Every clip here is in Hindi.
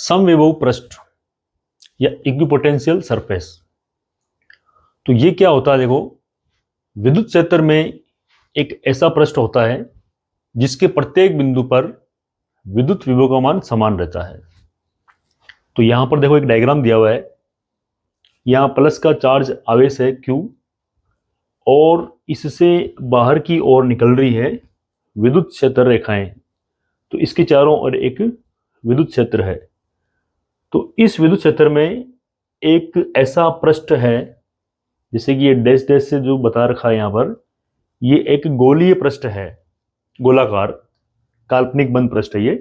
समविभव पृष्ठ या इक्विपोटेंशियल सरफेस। तो ये क्या होता है, देखो विद्युत क्षेत्र में एक ऐसा पृष्ठ होता है जिसके प्रत्येक बिंदु पर विद्युत विभव का मान समान रहता है। तो यहां पर देखो एक डायग्राम दिया हुआ है। यहां प्लस का चार्ज आवेश है Q और इससे बाहर की ओर निकल रही है विद्युत क्षेत्र रेखाएं। तो इसके चारों ओर एक विद्युत क्षेत्र है। तो इस विद्युत क्षेत्र में एक ऐसा पृष्ठ है, जैसे कि ये डैश डैश से जो बता रखा है यहां पर, ये एक गोलीय पृष्ठ है, गोलाकार काल्पनिक बंद पृष्ठ है ये।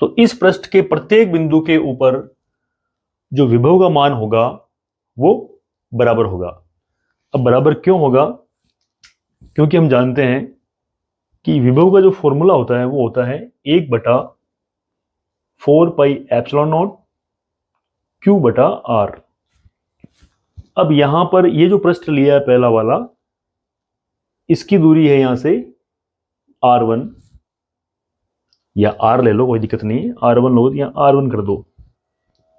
तो इस पृष्ठ के प्रत्येक बिंदु के ऊपर जो विभव का मान होगा वो बराबर होगा। अब बराबर क्यों होगा? क्योंकि हम जानते हैं कि विभव का जो फॉर्मूला होता है वो होता है 1/4πε0 Q/R। अब यहां पर ये जो पृष्ठ लिया है पहला वाला, इसकी दूरी है यहां से R1 या R ले लो, कोई दिक्कत नहीं है। R1 लो तो यहां R1 कर दो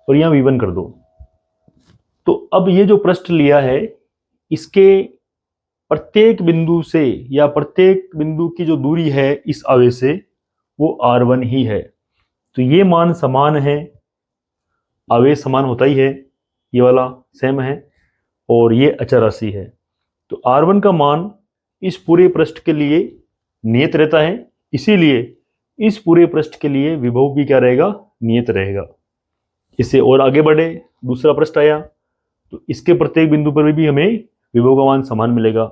और यहां V1 कर दो। तो अब ये जो पृष्ठ लिया है इसके प्रत्येक बिंदु से या प्रत्येक बिंदु की जो दूरी है इस आवेश से वो R1 ही है। तो ये मान समान है, आवेश समान होता ही है, ये वाला सेम है और ये अचर राशि है। तो R1 का मान इस पूरे पृष्ठ के लिए नियत रहता है, इसीलिए इस पूरे पृष्ठ के लिए विभव भी क्या रहेगा? नियत रहेगा। इससे और आगे बढ़े, दूसरा पृष्ठ आया तो इसके प्रत्येक बिंदु पर भी हमें विभव का मान समान मिलेगा।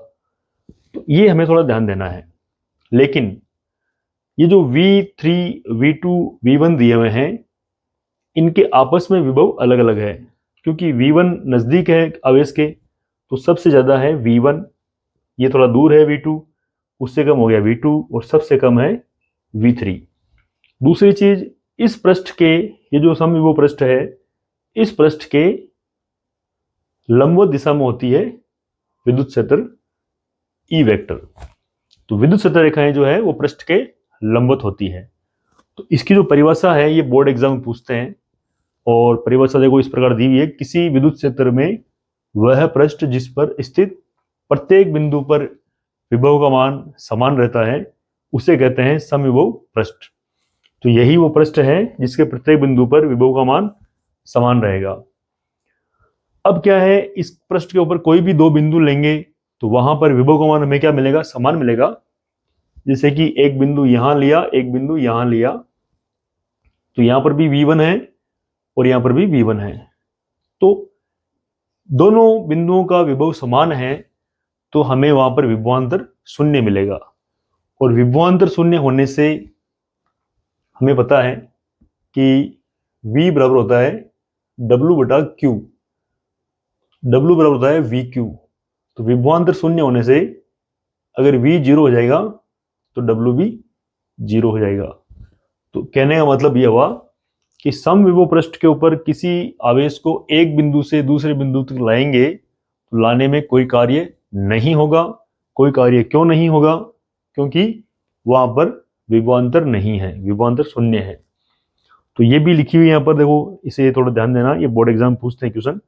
तो ये हमें थोड़ा ध्यान देना है। लेकिन ये जो V3, V2, V1 दिए हुए हैं, इनके आपस में विभव अलग अलग है। क्योंकि V1 नजदीक है आवेश के तो सबसे ज्यादा है V1, ये थोड़ा दूर है V2, उससे कम हो गया V2 और सबसे कम है V3। दूसरी चीज, इस पृष्ठ के, ये जो समविभव पृष्ठ है, इस पृष्ठ के लंबवत दिशा में होती है विद्युत क्षेत्र E वेक्टर। तो विद्युत क्षेत्र रेखाएं जो है वो पृष्ठ के लंबवत होती है। तो इसकी जो परिभाषा है ये बोर्ड एग्जाम में पूछते हैं और परिभाषा देखो इस प्रकार दी हुई है। किसी विद्युत क्षेत्र में वह पृष्ठ जिस पर स्थित प्रत्येक बिंदु पर विभव का मान समान रहता है उसे कहते हैं समविभव पृष्ठ। तो यही वो पृष्ठ है जिसके प्रत्येक बिंदु पर विभव का मान समान रहेगा। अब क्या है, इस पृष्ठ के ऊपर कोई भी दो बिंदु लेंगे तो वहां पर विभव का मान हमें क्या मिलेगा? समान मिलेगा। जैसे कि एक बिंदु यहां लिया, एक बिंदु यहां लिया, तो यहां पर भी V1 है और यहां पर भी V1 है। तो दोनों बिंदुओं का विभव समान है तो हमें वहां पर विभवांतर शून्य मिलेगा। और विभवांतर शून्य होने से हमें पता है कि V बराबर होता है W/Q, W बराबर होता है VQ। तो विभवांतर शून्य होने से अगर V 0 हो जाएगा तो W भी 0 हो जाएगा। तो कहने का मतलब यह हुआ कि समविभव पृष्ठ के ऊपर किसी आवेश को एक बिंदु से दूसरे बिंदु तक लाएंगे तो लाने में कोई कार्य नहीं होगा। कोई कार्य क्यों नहीं होगा? क्योंकि वहां पर विभवांतर नहीं है, विभवांतर शून्य है। तो ये भी लिखी हुई यहां पर देखो, इसे थोड़ा ध्यान देना, ये बोर्ड एग्जाम पूछते हैं क्वेश्चन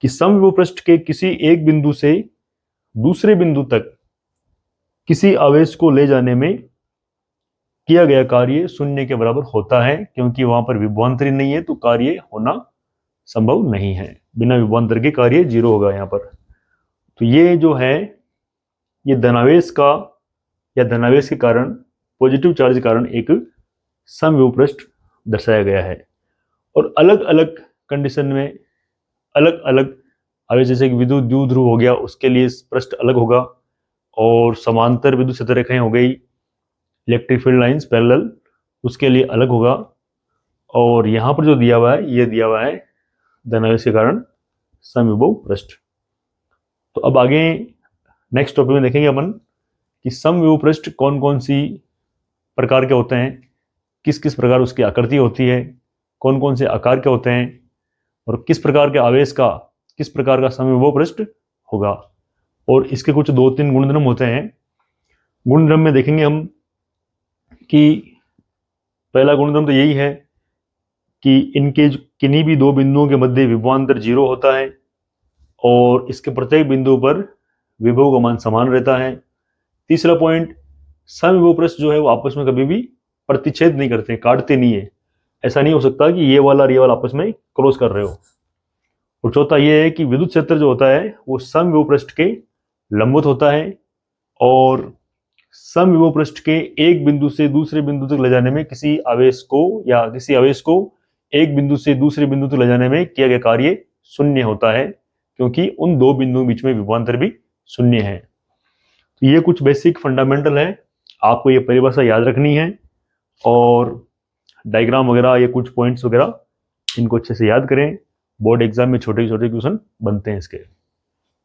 कि समविभव पृष्ठ के किसी एक बिंदु से दूसरे बिंदु तक किसी आवेश को ले जाने में किया गया कार्य शून्य के बराबर होता है, क्योंकि वहां पर विभवांतर ही नहीं है तो कार्य होना संभव नहीं है। बिना विभवांतर के कार्य 0 होगा यहां पर। तो ये जो है ये धनावेश का या धनावेश के कारण, पॉजिटिव चार्ज के कारण एक समविभव पृष्ठ दर्शाया गया है। और अलग अलग कंडीशन में अलग अलग आवेश, जैसे कि विद्युत द्विध्रुव हो गया उसके लिए पृष्ठ अलग होगा, और समांतर विद्युत क्षेत्र रेखाएं हो गई, इलेक्ट्रिक फील्ड लाइंस पैरेलल, उसके लिए अलग होगा। और यहां पर जो दिया हुआ है ये दिया हुआ है धनावेश के कारण समविभव पृष्ठ। तो अब आगे नेक्स्ट टॉपिक में देखेंगे अपन कि समविभव पृष्ठ कौन कौन सी प्रकार के होते हैं, किस किस प्रकार उसकी आकृति होती है, कौन कौन से आकार के होते हैं और किस प्रकार के आवेश का किस प्रकार का समविभव पृष्ठ होगा। और इसके कुछ 2-3 गुणधर्म होते हैं। गुणधर्म में देखेंगे हम कि पहला गुणधर्म तो यही है कि इनके किन्हीं भी दो बिंदुओं के मध्य विभवांतर 0 होता है और इसके प्रत्येक बिंदु पर विभव का मान समान रहता है। तीसरा पॉइंट, समविभव पृष्ठ जो है वो आपस में कभी भी प्रतिच्छेद नहीं करते, काटते नहीं है। ऐसा नहीं हो सकता कि ये वाला और ये वाला आपस में क्रॉस कर रहे हो। और चौथा ये है कि विद्युत क्षेत्र जो होता है वो समविभव पृष्ठ के लंबवत होता है और समविभव पृष्ठ के एक बिंदु से दूसरे बिंदु तक ले जाने में किसी आवेश को एक बिंदु से दूसरे बिंदु तक ले जाने में किया गया कार्य शून्य होता है, क्योंकि उन दो बिंदुओं के बीच में विभवांतर भी शून्य है। तो ये कुछ बेसिक फंडामेंटल है, आपको ये परिभाषा याद रखनी है और डायग्राम वगैरह ये कुछ पॉइंट्स वगैरह इनको अच्छे से याद करें। बोर्ड एग्जाम में छोटे छोटे क्वेश्चन बनते हैं इसके।